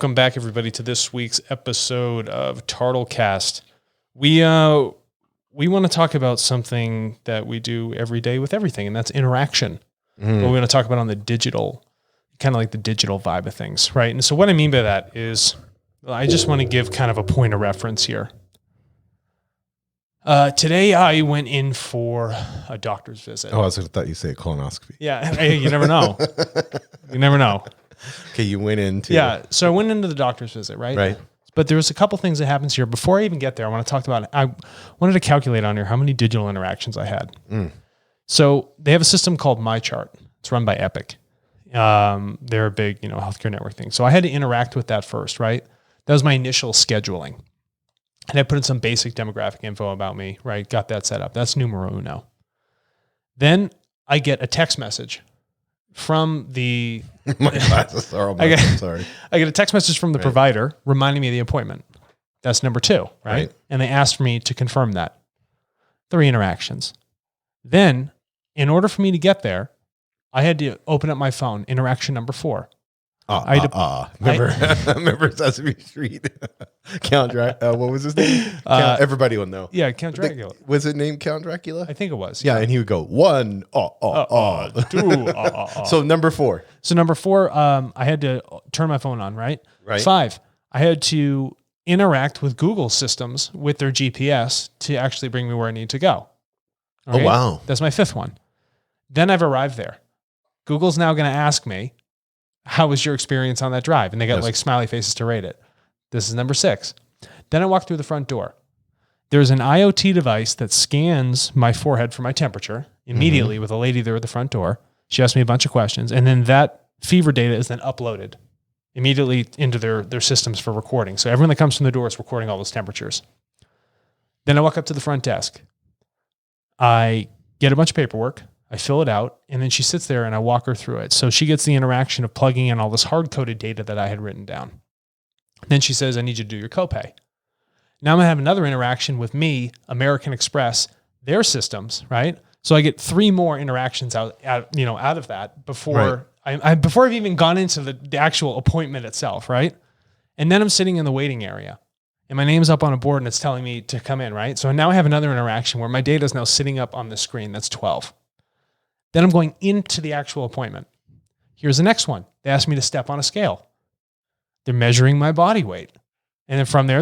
Welcome back, everybody, to this week's episode of TARTLE. We want to talk about something that we do every day with everything, and that's interaction. But we're going to talk about on the digital, kind of like the digital vibe of things, right? And so what I mean by that is I just want to give kind of a point of reference here. Today I went in for a doctor's visit. Oh, I thought you said colonoscopy. Yeah, hey, you never know. You never know. Okay, you went into... Yeah, so I went into the doctor's visit, right? Right. But there was a couple things that happens here. Before I even get there, I want to talk about it. I wanted to calculate on here how many digital interactions I had. So they have a system called Mychart. It's run by Epic. They're a big, healthcare network thing. So I had to interact with that first, right? That was my initial scheduling. And I put in some basic demographic info about me, right? Got that set up. That's numero uno. Then I get a text message from the... My glasses are all I'm sorry. I get a text message from the provider reminding me of the appointment. That's number 2, right? And they asked me to confirm that. 3 interactions. Then, in order for me to get there, I had to open up my phone. Interaction number 4. Remember Sesame Street? Count Dracula. What was his name? Everybody will know. Yeah, Count Dracula. Was it named Count Dracula? I think it was. Yeah, and he would go 1, 2, So number 4. So number 4, I had to turn my phone on, right? Right. 5, I had to interact with Google systems with their GPS to actually bring me where I need to go. Oh, wow. That's my 5th one. Then I've arrived there. Google's now going to ask me, how was your experience on that drive? And they got like smiley faces to rate it. This is number 6. Then I walk through the front door. There's an IoT device that scans my forehead for my temperature immediately with a lady there at the front door. She asked me a bunch of questions. And then that fever data is then uploaded immediately into their systems for recording. So everyone that comes from the door is recording all those temperatures. Then I walk up to the front desk. I get a bunch of paperwork. I fill it out, and then she sits there and I walk her through it. So she gets the interaction of plugging in all this hard-coded data that I had written down. Then she says, I need you to do your copay. Now I'm going to have another interaction with me, American Express, their systems, right? So I get 3 more interactions out of that before before I've even gone into the actual appointment itself, right? And then I'm sitting in the waiting area. And my name's up on a board and it's telling me to come in, right? So now I have another interaction where my data is now sitting up on the screen. That's 12. Then I'm going into the actual appointment. Here's the next one. They asked me to step on a scale. They're measuring my body weight. And then from there,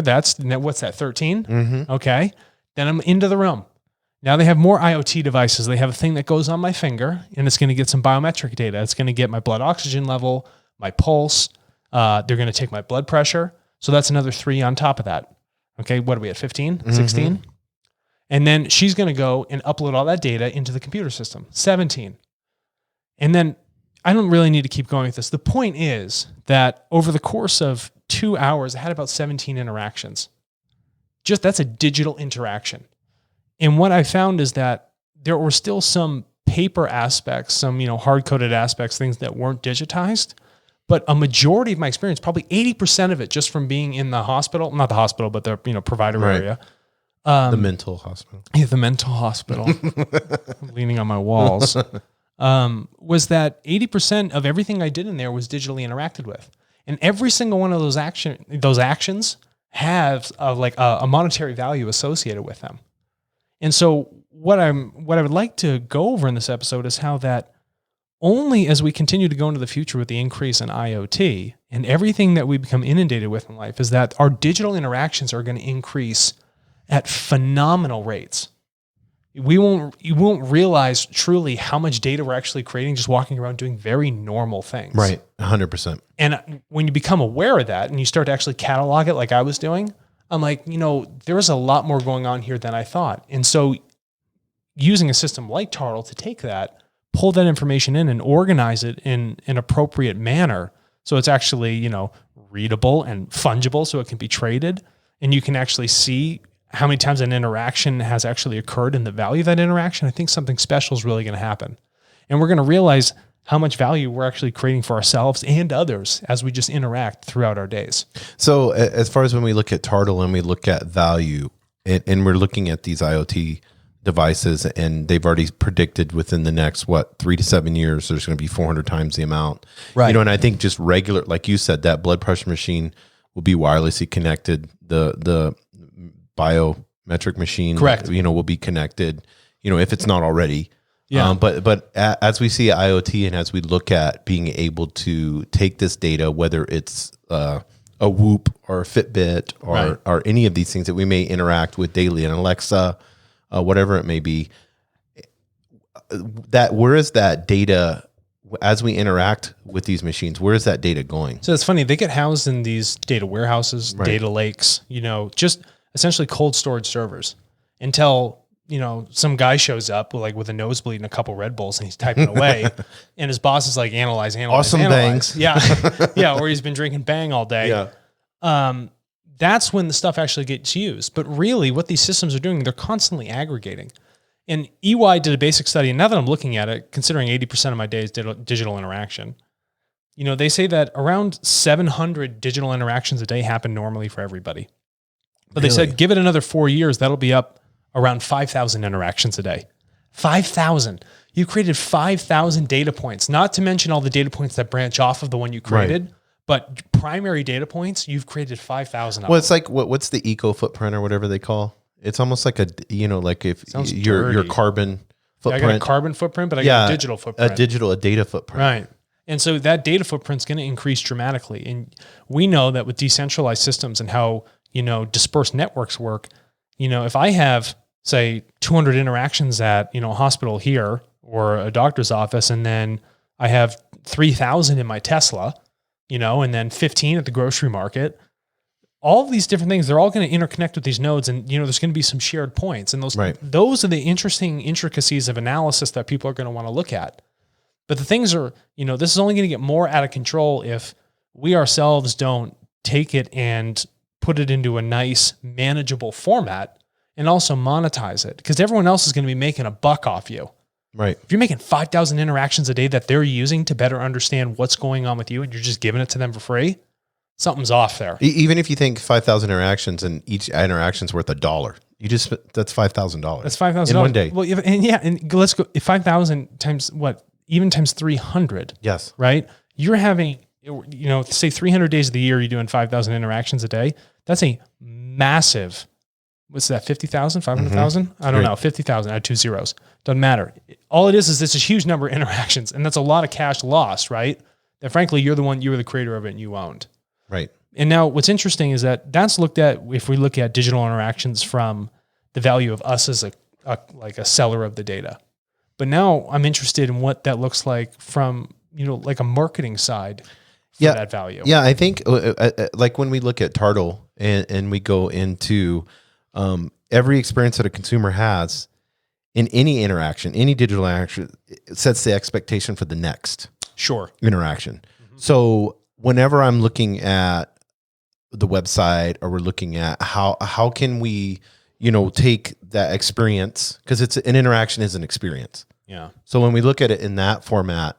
what's that, 13? Okay. Then I'm into the room. Now they have more IoT devices. They have a thing that goes on my finger, and it's going to get some biometric data. It's going to get my blood oxygen level, my pulse. They're going to take my blood pressure. So that's another 3 on top of that. Okay, what are we at, 15, 16? And then she's going to go and upload all that data into the computer system, 17. And then I don't really need to keep going with this. The point is that over the course of 2 hours, I had about 17 interactions. That's a digital interaction. And what I found is that there were still some paper aspects, some hard-coded aspects, things that weren't digitized. But a majority of my experience, probably 80% of it, just from being in the hospital, not the hospital, but the provider area. The mental hospital. Yeah, the mental hospital. I'm leaning on my walls. Was that 80% of everything I did in there was digitally interacted with. And every single one of those actions have a monetary value associated with them. And so what I would like to go over in this episode is how that only as we continue to go into the future with the increase in IoT and everything that we become inundated with in life is that our digital interactions are going to increase at phenomenal rates. You won't realize truly how much data we're actually creating just walking around doing very normal things. Right, 100%. And when you become aware of that and you start to actually catalog it like I was doing, I'm like, there's a lot more going on here than I thought. And so using a system like TARTLE to take that, pull that information in and organize it in an appropriate manner so it's actually, readable and fungible so it can be traded and you can actually see how many times an interaction has actually occurred and the value of that interaction, I think something special is really going to happen. And we're going to realize how much value we're actually creating for ourselves and others as we just interact throughout our days. So as far as when we look at TARTLE and we look at value and we're looking at these IoT devices, and they've already predicted within the next 3 to 7 years there's going to be 400 times the amount. Right. You know, and I think just regular, like you said, that blood pressure machine will be wirelessly connected. The biometric machine, correct, you know, will be connected. You know, if it's not already. Yeah. But as we see IoT, and as we look at being able to take this data, whether it's a Whoop or a Fitbit or any of these things that we may interact with daily, and Alexa, whatever it may be, where is that data as we interact with these machines? Where is that data going? So it's funny, they get housed in these data warehouses, data lakes, you know, just essentially cold storage servers until, you know, some guy shows up with a nosebleed and a couple Red Bulls, and he's typing away, and his boss is like, analyze. Awesome analyze. bangs. Yeah. Yeah. Or he's been drinking Bang all day. Yeah. That's when the stuff actually gets used. But really what these systems are doing, they're constantly aggregating. And EY did a basic study. And now that I'm looking at it, considering 80% of my day is digital interaction, you know, they say that around 700 digital interactions a day happen normally for everybody. But they said, give it another 4 years, that'll be up around 5,000 interactions a day. 5,000. You created 5,000 data points, not to mention all the data points that branch off of the one you created. Right. But primary data points, you've created 5,000 of Well, it's like, what's the eco footprint or whatever they call? It's almost like like if your carbon footprint. I got a carbon footprint, but I got a digital footprint. A data footprint. Right. And so that data footprint's going to increase dramatically. And we know that with decentralized systems and how, you know, dispersed networks work, you know, if I have, say, 200 interactions at, you know, a hospital here or a doctor's office, and then I have 3,000 in my Tesla, you know, and then 15 at the grocery market, all of these different things, they're all going to interconnect with these nodes, and, you know, there's going to be some shared points, and those are the interesting intricacies of analysis that people are going to want to look at. But the things are, you know, this is only going to get more out of control if we ourselves don't take it and put it into a nice, manageable format and also monetize it, because everyone else is going to be making a buck off you. Right. If you're making 5,000 interactions a day that they're using to better understand what's going on with you, and you're just giving it to them for free, something's off there. Even if you think 5,000 interactions and each interaction's worth $1, that's $5,000. That's $5,000 in one day. Well, and let's go 5,000 times what? Even times 300. Yes. Right. You're having, you know, say 300 days of the year, you're doing 5,000 interactions a day. That's a massive. What's that? 50,000, 500,000? I don't know. 50,000. I had 2 zeros. Doesn't matter. All it is this huge number of interactions, and that's a lot of cash lost, right? That frankly, you were the creator of it and you owned. Right. And now what's interesting is that's looked at, if we look at digital interactions from the value of us as a seller of the data. But now I'm interested in what that looks like from, you know, like a marketing side for that value. Yeah. I think like when we look at TARTLE and we go into every experience that a consumer has in any interaction, any digital interaction, it sets the expectation for the next interaction. Mm-hmm. So whenever I'm looking at the website, or we're looking at how can we, you know, take that experience, because it's an interaction is an experience. Yeah. So when we look at it in that format,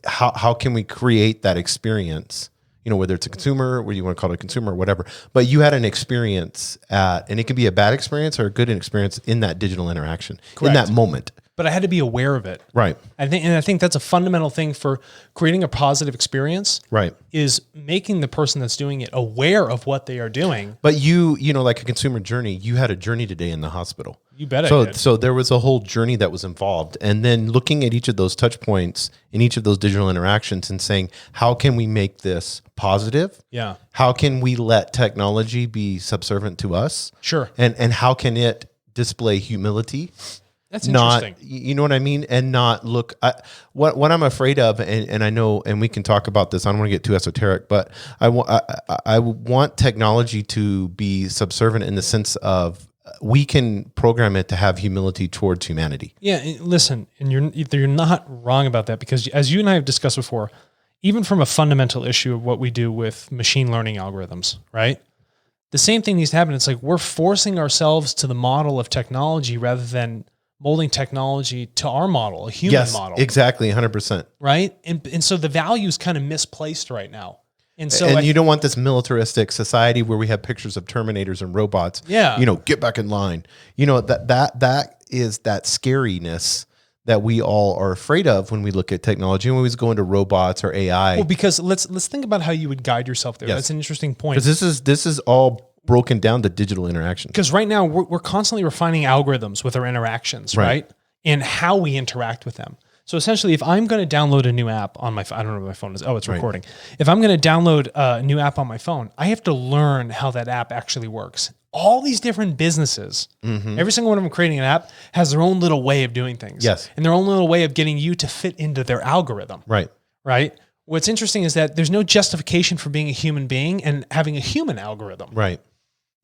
how can we create that experience? You know, whether it's a consumer, whether you want to call it a consumer or whatever, but you had an experience and it can be a bad experience or a good experience in that digital interaction. Correct. In that moment. But I had to be aware of it. Right. I think that's a fundamental thing for creating a positive experience. Right. Is making the person that's doing it aware of what they are doing. But you know, like a consumer journey, you had a journey today in the hospital. You bet I did. So there was a whole journey that was involved. And then looking at each of those touch points in each of those digital interactions and saying, how can we make this positive? Yeah. How can we let technology be subservient to us? Sure. And how can it display humility? That's interesting. You know what I mean? And not look, what I'm afraid of, and I know, and we can talk about this, I don't want to get too esoteric, but I want technology to be subservient in the sense of we can program it to have humility towards humanity. Yeah, listen, and you're not wrong about that, because as you and I have discussed before, even from a fundamental issue of what we do with machine learning algorithms, right? The same thing needs to happen. It's like we're forcing ourselves to the model of technology rather than molding technology to our model, a human model. Exactly, 100%. Right? And so the value is kind of misplaced right now. And you don't want this militaristic society where we have pictures of Terminators and robots. Yeah. You know, get back in line. You know, that is that scariness that we all are afraid of when we look at technology and when we go into robots or AI. Well, because let's think about how you would guide yourself there. Yes. That's an interesting point. Because this is all broken down to digital interaction. Because right now we're constantly refining algorithms with our interactions, right? And how we interact with them. So essentially, if I'm going to download a new app on my phone, I don't know what my phone is. Oh, it's recording. If I'm going to download a new app on my phone, I have to learn how that app actually works. All these different businesses, every single one of them creating an app has their own little way of doing things. Yes. And their own little way of getting you to fit into their algorithm. Right. Right. What's interesting is that there's no justification for being a human being and having a human algorithm. Right.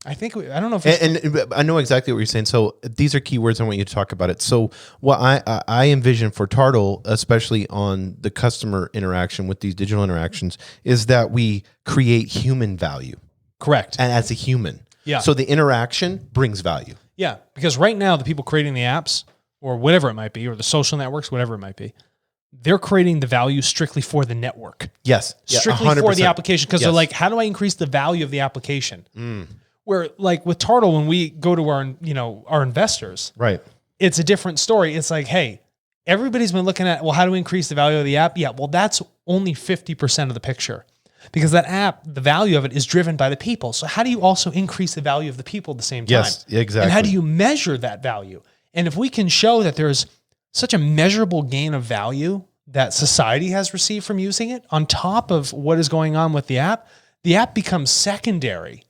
I think, I don't know if and I know exactly what you're saying. So these are keywords. I want you to talk about it. So what I envision for TARTLE, especially on the customer interaction with these digital interactions, is that we create human value. Correct. And as a human. Yeah. So the interaction brings value. Yeah. Because right now, the people creating the apps or whatever it might be, or the social networks, whatever it might be, they're creating the value strictly for the network. Yes. Strictly 100%. for the application. Because they're Yes. like, how do I increase the value of the application? Where like with TARTLE, when we go to our investors, Right. it's a different story. It's like, hey, everybody's been looking at, well, how do we increase the value of the app? Yeah, well, that's only 50% of the picture because that app, the value of it is driven by the people. So how do you also increase the value of the people at the same time? Yes, exactly. And how do you measure that value? And if we can show that there's such a measurable gain of value that society has received from using it on top of what is going on with the app becomes secondary.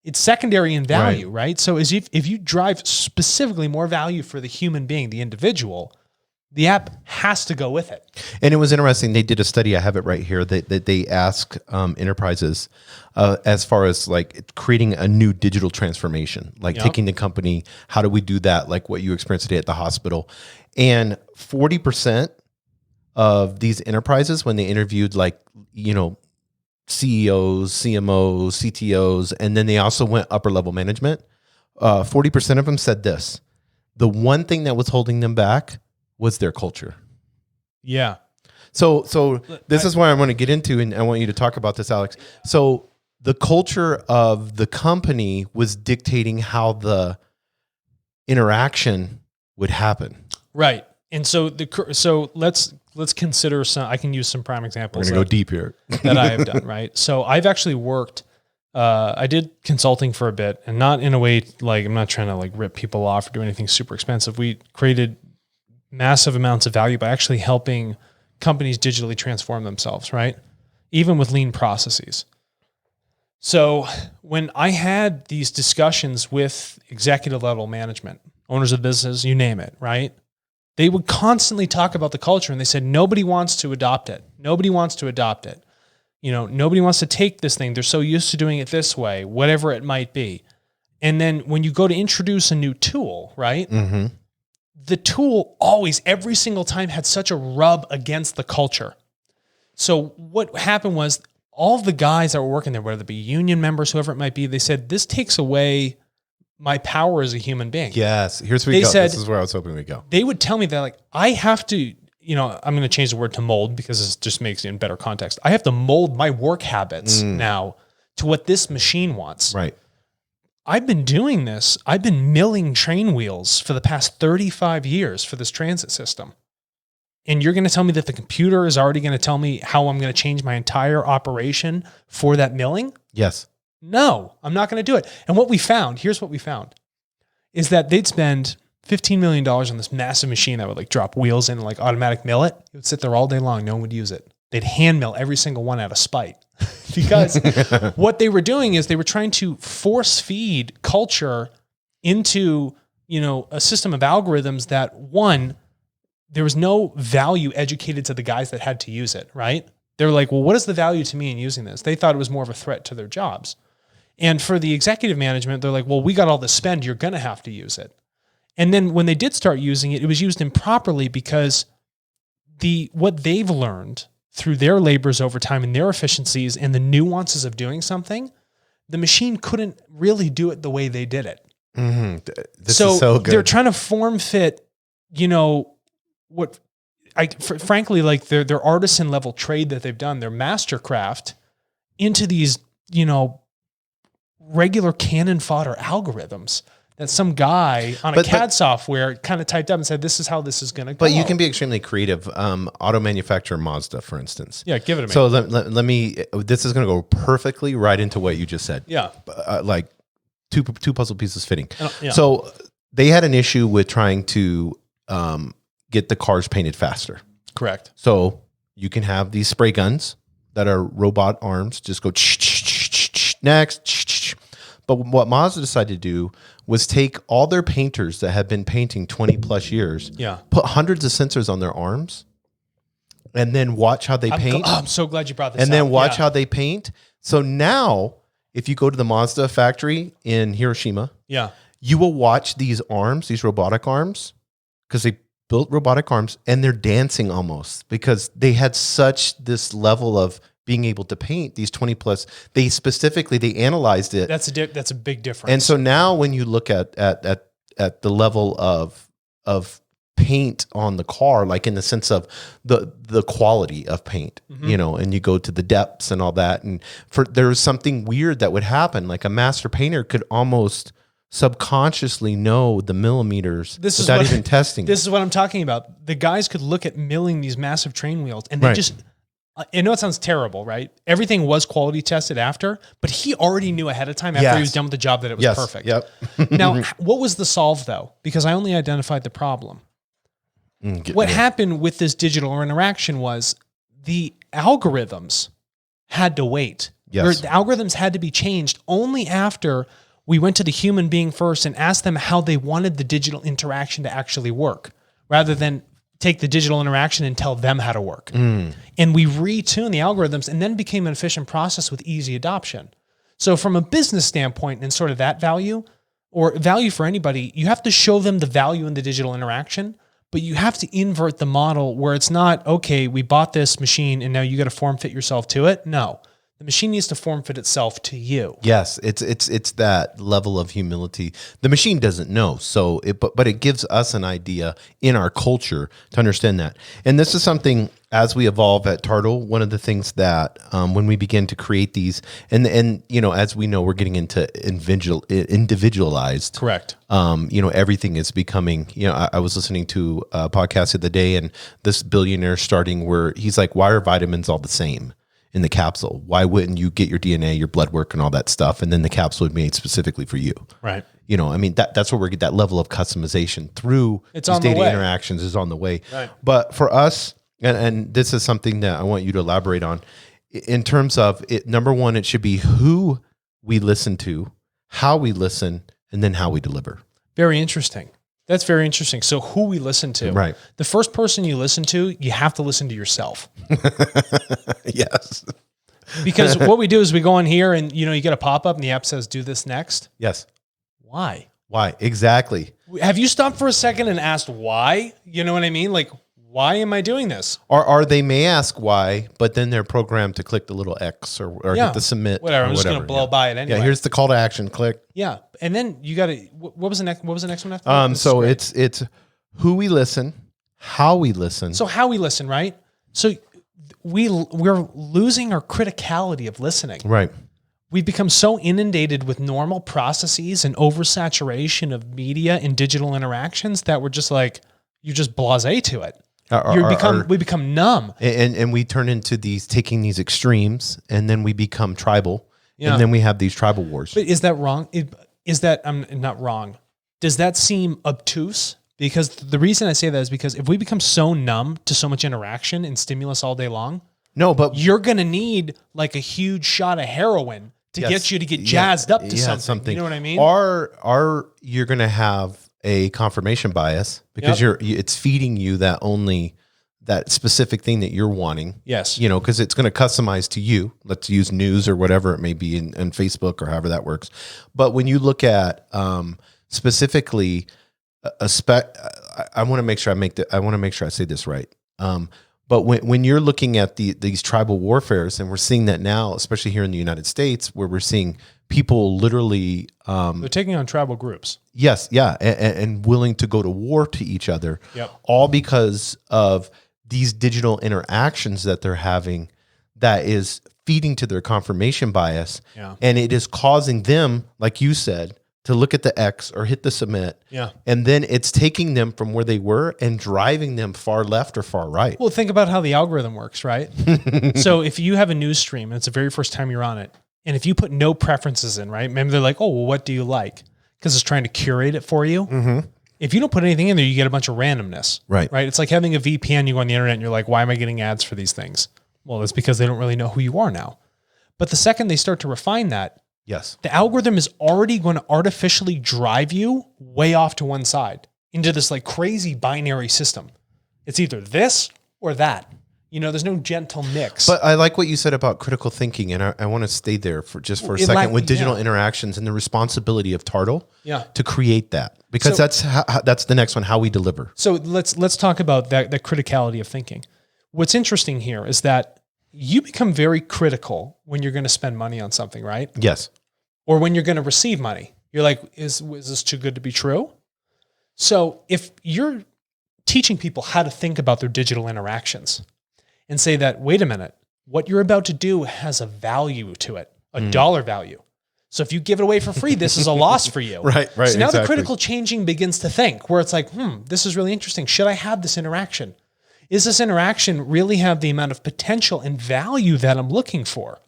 It's secondary in value, right? So as if you drive specifically more value for the human being, the individual, the app has to go with it. And it was interesting. They did a study. I have it right here. That they asked enterprises as far as like creating a new digital transformation, like taking the company. How do we do that? Like what you experienced today at the hospital, and 40% of these enterprises, when they interviewed CEOs, CMOs, CTOs, and then they also went upper level management. 40% of them said this: the one thing that was holding them back was their culture. Yeah. So this is where I want to get into, and I want you to talk about this, Alex. So the culture of the company was dictating how the interaction would happen. Right. And so let's consider some. I can use some prime examples. We're gonna go deep here. that I have done. Right. So I've actually worked. I did consulting for a bit, and not in a way like I'm not trying to like rip people off or do anything super expensive. We created massive amounts of value by actually helping companies digitally transform themselves, right? Even with lean processes. So when I had these discussions with executive level management, owners of business, you name it, right? They would constantly talk about the culture and they said, nobody wants to adopt it. Nobody wants to adopt it. Nobody wants to take this thing. They're so used to doing it this way, whatever it might be. And then when you go to introduce a new tool, right? Mm-hmm. The tool always, every single time had such a rub against the culture. So what happened was all of the guys that were working there, whether it be union members, whoever it might be, they said, this takes away my power as a human being. Yes. Here's where we go. This is where I was hoping we'd go. They would tell me that like, I have to, I'm going to change the word to mold because this just makes it in better context. I have to mold my work habits now to what this machine wants. Right. I've been doing this. I've been milling train wheels for the past 35 years for this transit system. And you're going to tell me that the computer is already going to tell me how I'm going to change my entire operation for that milling? Yes. No, I'm not going to do it. And here's what we found, is that they'd spend $15 million on this massive machine that would like drop wheels in and like automatic mill it. It would sit there all day long. No one would use it. They'd hand mill every single one out of spite. Because what they were doing is they were trying to force feed culture into, a system of algorithms that, one, there was no value educated to the guys that had to use it, right? They're like, well, what is the value to me in using this? They thought it was more of a threat to their jobs. And for the executive management, they're like, well, we got all this spend. You're going to have to use it. And then when they did start using it, it was used improperly because what they've learned through their labors over time and their efficiencies and the nuances of doing something, the machine couldn't really do it the way they did it. Mm-hmm. This is so good. They're trying to form fit, frankly, like their artisan level trade that they've done, their mastercraft into these, regular cannon fodder algorithms that some guy on a CAD software kind of typed up and said, this is how this is going to go. But you can be extremely creative. Auto manufacturer Mazda, for instance. Yeah, give it to me. So let me, this is going to go perfectly right into what you just said. Yeah. Like two puzzle pieces fitting. Yeah. So they had an issue with trying to get the cars painted faster. Correct. So you can have these spray guns that are robot arms, just go next. But what Mazda decided to do was take all their painters that had been painting 20 plus years, put hundreds of sensors on their arms, and then watch how they paint. I'm so glad you brought this up. And then watch how they paint. So now, if you go to the Mazda factory in Hiroshima, you will watch these arms, these robotic arms, because they built robotic arms, and they're dancing almost because they had such this level of being able to paint these 20 plus. They analyzed it. That's a big difference. And so now when you look at the level of paint on the car, like in the sense of the quality of paint, and you go to the depths and all that, and there's something weird that would happen. Like a master painter could almost subconsciously know the millimeters without even testing. This is what I'm talking about. The guys could look at milling these massive train wheels, and they just, I know it sounds terrible, right? Everything was quality tested after, but he already knew ahead of time after he was done with the job that it was perfect. Yep. Now, what was the solve though? Because I only identified the problem. What happened with this digital interaction was the algorithms had to wait. Yes. The algorithms had to be changed only after we went to the human being first and asked them how they wanted the digital interaction to actually work, rather than take the digital interaction and tell them how to work. And we retuned the algorithms, and then became an efficient process with easy adoption. So from a business standpoint and sort of that value, or value for anybody, you have to show them the value in the digital interaction, but you have to invert the model where it's not, okay, we bought this machine and now you got to form fit yourself to it. No. The machine needs to form fit itself to you. Yes, it's that level of humility. The machine doesn't know, but it gives us an idea in our culture to understand that. And this is something, as we evolve at TARTLE, one of the things that when we begin to create these, and as we know, we're getting into individualized. Correct. Everything is becoming. I was listening to a podcast the other day, and this billionaire starting where he's like, "Why are vitamins all the same in the capsule? Why wouldn't you get your DNA, your blood work, and all that stuff, and then the capsule would be made specifically for you?" Right. That's where we get that level of customization through these data interactions is on the way. Right. But for us, and this is something that I want you to elaborate on, in terms of it, number one, it should be who we listen to, how we listen, and then how we deliver. Very interesting. That's very interesting. So who we listen to. Right. The first person you listen to, you have to listen to yourself. Yes. Because what we do is we go in here and, you get a pop-up and the app says, do this next. Yes. Why? Why? Exactly. Have you stopped for a second and asked why? You know what I mean? Like, why am I doing this? Or they may ask why, but then they're programmed to click the little X or hit the submit. Whatever. I'm just going to blow by it anyway. Yeah. Here's the call to action. Click. Yeah. And then you got to, what was the next one after that? So it's who we listen, how we listen. So how we listen, right? So we're losing our criticality of listening. Right. We've become so inundated with normal processes and oversaturation of media and digital interactions that we're just like, you're just blasé to it. We become numb. And we turn into taking these extremes, and then we become tribal. And then we have these tribal wars. But is that wrong? I'm not wrong. Does that seem obtuse? Because the reason I say that is because if we become so numb to so much interaction and stimulus all day long, no, but you're going to need like a huge shot of heroin to get you to get jazzed up to something. You know what I mean? Or you're going to have a confirmation bias because it's feeding you that specific thing that you're wanting. Yes. Because it's going to customize to you. Let's use news or whatever it may be in Facebook or however that works. But when you look at specifically I want to make sure I say this right. But when you're looking at these tribal warfares, and we're seeing that now, especially here in the United States, where we're seeing people literally they're taking on tribal groups. Yes, yeah, and willing to go to war to each other, all because of these digital interactions that they're having, that is feeding to their confirmation bias, and it is causing them, like you said, to look at the X or hit the submit. Yeah. And then it's taking them from where they were and driving them far left or far right. Well, think about how the algorithm works, right? So if you have a news stream and it's the very first time you're on it, and if you put no preferences in, right? Maybe they're like, oh, well, what do you like? Because it's trying to curate it for you. Mm-hmm. If you don't put anything in there, you get a bunch of randomness. Right. Right. It's like having a VPN, you go on the internet and you're like, why am I getting ads for these things? Well, it's because they don't really know who you are now. But the second they start to refine that, yes, the algorithm is already going to artificially drive you way off to one side into this like crazy binary system. It's either this or that. You know, there's no gentle mix. But I like what you said about critical thinking, and I want to stay there for a second with digital interactions and the responsibility of TARTLE to create that, because that's the next one, how we deliver. So let's talk about that criticality of thinking. What's interesting here is that you become very critical when you're going to spend money on something, right? Yes. Or when you're going to receive money. You're like, is this too good to be true? So if you're teaching people how to think about their digital interactions and say that, wait a minute, what you're about to do has a value to it, a dollar value. So if you give it away for free, this is a loss for you. Right. So now the critical changing begins to think, where it's like, this is really interesting. Should I have this interaction? Is this interaction really have the amount of potential and value that I'm looking for?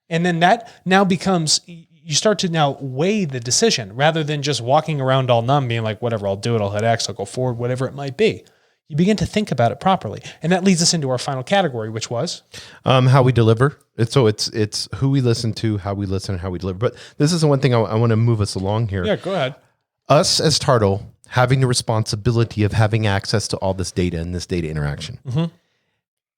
And then that now becomes, you start to now weigh the decision rather than just walking around all numb being like, whatever, I'll do it, I'll hit X, I'll go forward, whatever it might be. You begin to think about it properly. And that leads us into our final category, which was? How we deliver. It's who we listen to, how we listen, and how we deliver. But this is the one thing I want to move us along here. Yeah, go ahead. Us as TARTLE having the responsibility of having access to all this data and this data interaction. Mm-hmm.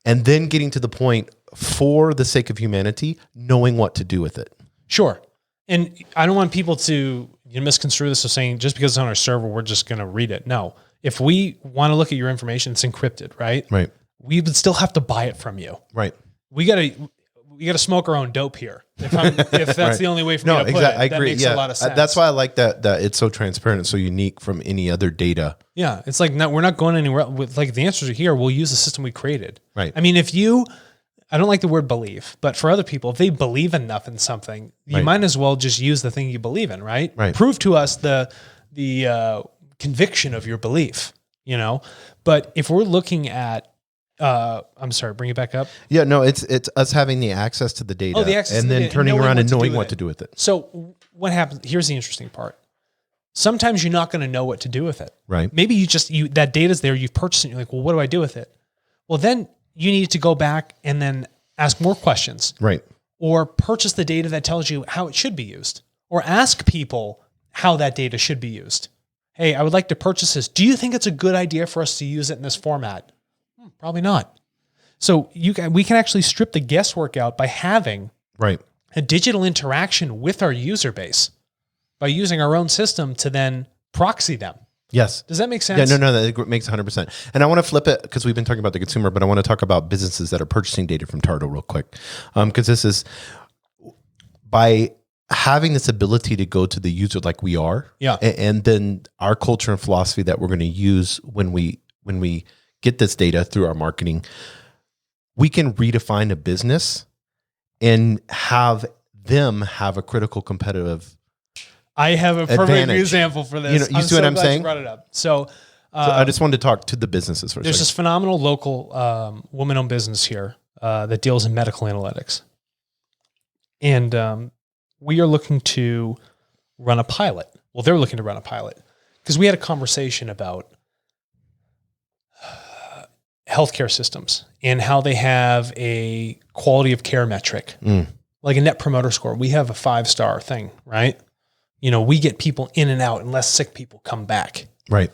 And then getting to the point, for the sake of humanity, knowing what to do with it. Sure. And I don't want people to misconstrue this as saying, just because it's on our server, we're just going to read it. No. If we want to look at your information, it's encrypted, right? Right. We would still have to buy it from you. Right. We got to smoke our own dope here. If that's right. The only way for me to put it, I agree. That makes a lot of sense. That's why I like that it's so transparent and so unique from any other data. Yeah. It's like, we're not going anywhere. Like the answers are here. We'll use the system we created. Right. I mean, I don't like the word believe, but for other people, if they believe enough in something, you might as well just use the thing you believe in, right? Right. Prove to us the conviction of your belief, But if we're looking at, I'm sorry, bring it back up. Yeah, no, it's us having the access to the data, and then turning around and knowing what to do with it. So what happens? Here's the interesting part. Sometimes you're not going to know what to do with it. Right. Maybe that data's there, you've purchased it, and you're like, well, what do I do with it? Well, then you need to go back and then ask more questions. Right. Or purchase the data that tells you how it should be used. Or ask people how that data should be used. Hey, I would like to purchase this. Do you think it's a good idea for us to use it in this format? Probably not. So we can actually strip the guesswork out by having a digital interaction with our user base by using our own system to then proxy them. Yes. Does that make sense? Yeah, no, that makes 100%. And I want to flip it because we've been talking about the consumer, but I want to talk about businesses that are purchasing data from TARTLE real quick. Because this is by having this ability to go to the user like we are, and then our culture and philosophy that we're going to use when we get this data through our marketing, we can redefine a business and have them have a critical competitive I have a perfect advantage. Example for this. You see what I'm saying? You brought it up. So I just wanted to talk to the businesses for a second. There's this phenomenal local woman-owned business here that deals in medical analytics. And we are looking to run a pilot. Well, they're looking to run a pilot because we had a conversation about healthcare systems and how they have a quality of care metric, like a net promoter score. We have a 5-star thing, right? We get people in and out and less sick people come back. Right.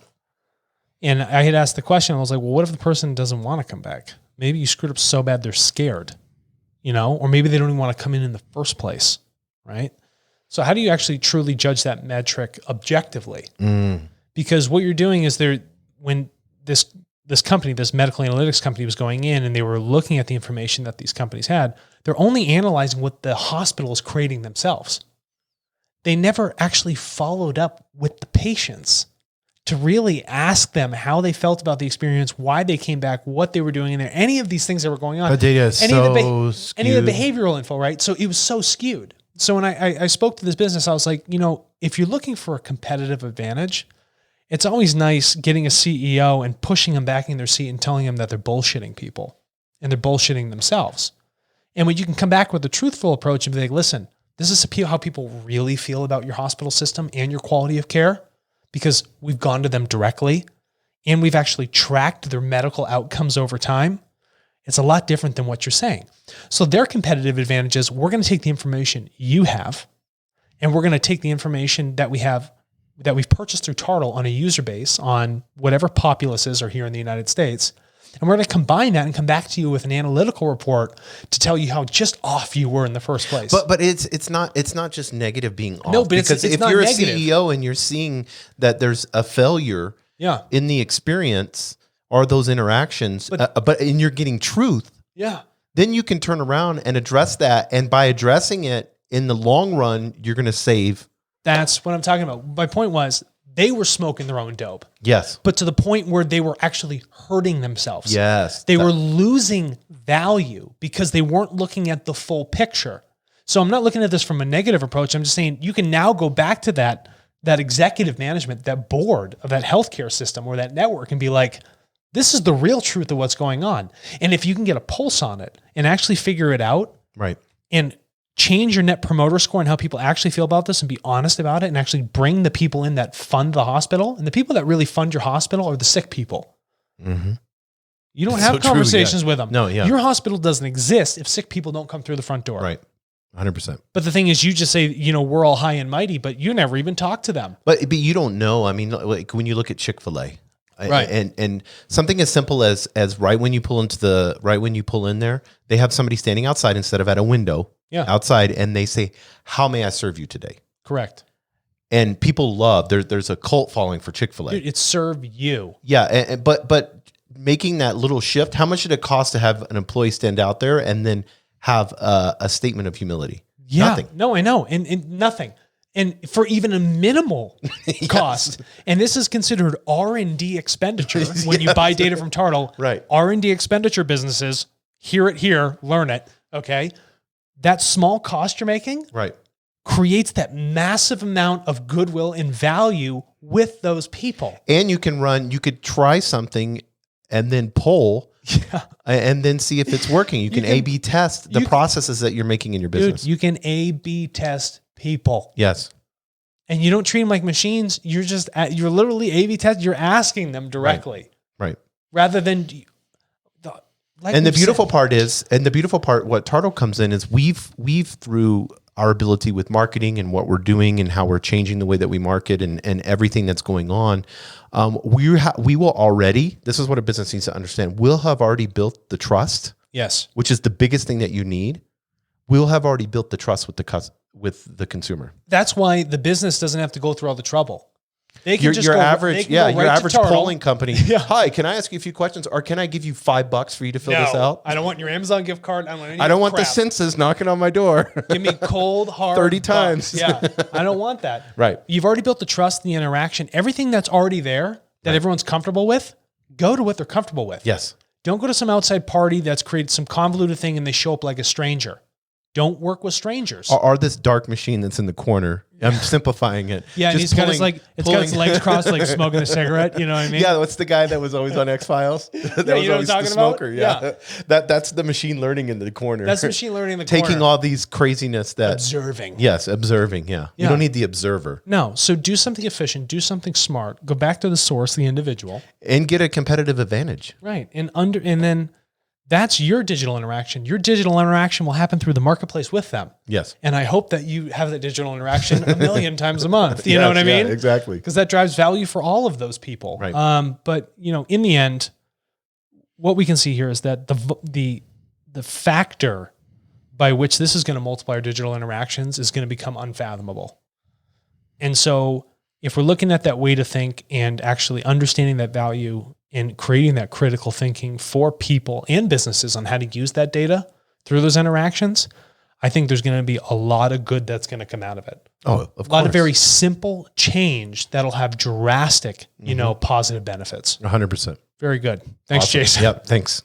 And I had asked the question, I was like, well, what if the person doesn't want to come back? Maybe you screwed up so bad they're scared, or maybe they don't even want to come in the first place, right? So how do you actually truly judge that metric objectively? Because what you're doing is when this company, this medical analytics company was going in and they were looking at the information that these companies had, they're only analyzing what the hospital is creating themselves. They never actually followed up with the patients to really ask them how they felt about the experience, why they came back, what they were doing in there, any of these things that were going on. The data is any of the behavioral info, right? So it was so skewed. So when I spoke to this business, I was like, if you're looking for a competitive advantage, it's always nice getting a CEO and pushing them back in their seat and telling them that they're bullshitting people and they're bullshitting themselves. And when you can come back with a truthful approach and be like, listen, this is how people really feel about your hospital system and your quality of care, because we've gone to them directly and we've actually tracked their medical outcomes over time. It's a lot different than what you're saying. So their competitive advantage is we're going to take the information you have and we're going to take the information that we have, that we've purchased through TARTLE on a user base on whatever populaces are here in the United States. And we're going to combine that and come back to you with an analytical report to tell you how just off you were in the first place. But it's not just negative being off. No, but it's if not you're negative. a CEO and you're seeing that there's a failure in the experience or those interactions, and you're getting truth, then you can turn around and address that. And by addressing it in the long run, you're going to save. That's what I'm talking about. My point was they were smoking their own dope. Yes. But to the point where they were actually hurting themselves. Yes. They were losing value because they weren't looking at the full picture. So I'm not looking at this from a negative approach. I'm just saying you can now go back to that executive management, that board of that healthcare system or that network and be like, this is the real truth of what's going on. And if you can get a pulse on it and actually figure it out, right, and change your net promoter score and how people actually feel about this and be honest about it and actually bring the people in that fund the hospital, and the people that really fund your hospital are the sick people. Mm-hmm. You don't have conversations with them. No, yeah. Your hospital doesn't exist if sick people don't come through the front door. Right. 100%. But the thing is, you just say, we're all high and mighty, but you never even talk to them. But you don't know. I mean, like when you look at Chick-fil-A, right, and something as simple as right when you pull in there, they have somebody standing outside instead of at a window outside, and they say, "How may I serve you today?" Correct. And people love there's a cult following for Chick-fil-A. Dude, it's serve you. Yeah, but making that little shift, how much did it cost to have an employee stand out there and then have a statement of humility? Yeah, nothing. No, I know, and nothing. And for even a minimal cost, and this is considered R&D expenditure when you buy data from TARTLE. Right. R&D expenditure businesses, hear it here, learn it, okay? That small cost you're making creates that massive amount of goodwill and value with those people. And you could try something and then poll and then see if it's working. You can A/B test the processes that you're making in your business. Dude, you can A/B test people. Yes. And you don't treat them like machines. You're literally A/B test. You're asking them directly. Right. Rather than the beautiful part, what TARTLE comes in is we've through our ability with marketing and what we're doing and how we're changing the way that we market and everything that's going on. We will already, this is what a business needs to understand. We'll have already built the trust. Yes. Which is the biggest thing that you need. We'll have already built the trust with the consumer. That's why the business doesn't have to go through all the trouble. They can your average polling company. Yeah. Hi, can I ask you a few questions, or can I give you $5 for you to fill this out? I don't want your Amazon gift card. I don't want the census knocking on my door. Give me cold, hard 30 times. Bucks. Yeah, I don't want that. Right. You've already built the trust and the interaction. Everything that's already there that everyone's comfortable with, go to what they're comfortable with. Yes. Don't go to some outside party that's created some convoluted thing and they show up like a stranger. Don't work with strangers. Or this dark machine that's in the corner. I'm simplifing it. Yeah, and he's got his got his legs crossed, like smoking a cigarette. You know what I mean? Yeah, what's the guy that was always on X-Files? That was always the smoker. Yeah. That's the machine learning in the corner. That's machine learning in the corner. Taking all these craziness that observing. Yes, observing. Yeah. You don't need the observer. No. So do something efficient. Do something smart. Go back to the source, the individual, and get a competitive advantage. Right. And then. That's your digital interaction. Your digital interaction will happen through the marketplace with them. Yes. And I hope that you have that digital interaction a million times a month. You know what I mean? Yeah, exactly. Because that drives value for all of those people. Right. But in the end, what we can see here is that the factor by which this is going to multiply our digital interactions is going to become unfathomable. And so if we're looking at that way to think and actually understanding that value and creating that critical thinking for people and businesses on how to use that data through those interactions, I think there's going to be a lot of good that's going to come out of it. Oh, of course. A lot of very simple change that'll have drastic, positive benefits. 100%. Very good. Thanks, Awesome. Jason. Yep. Thanks.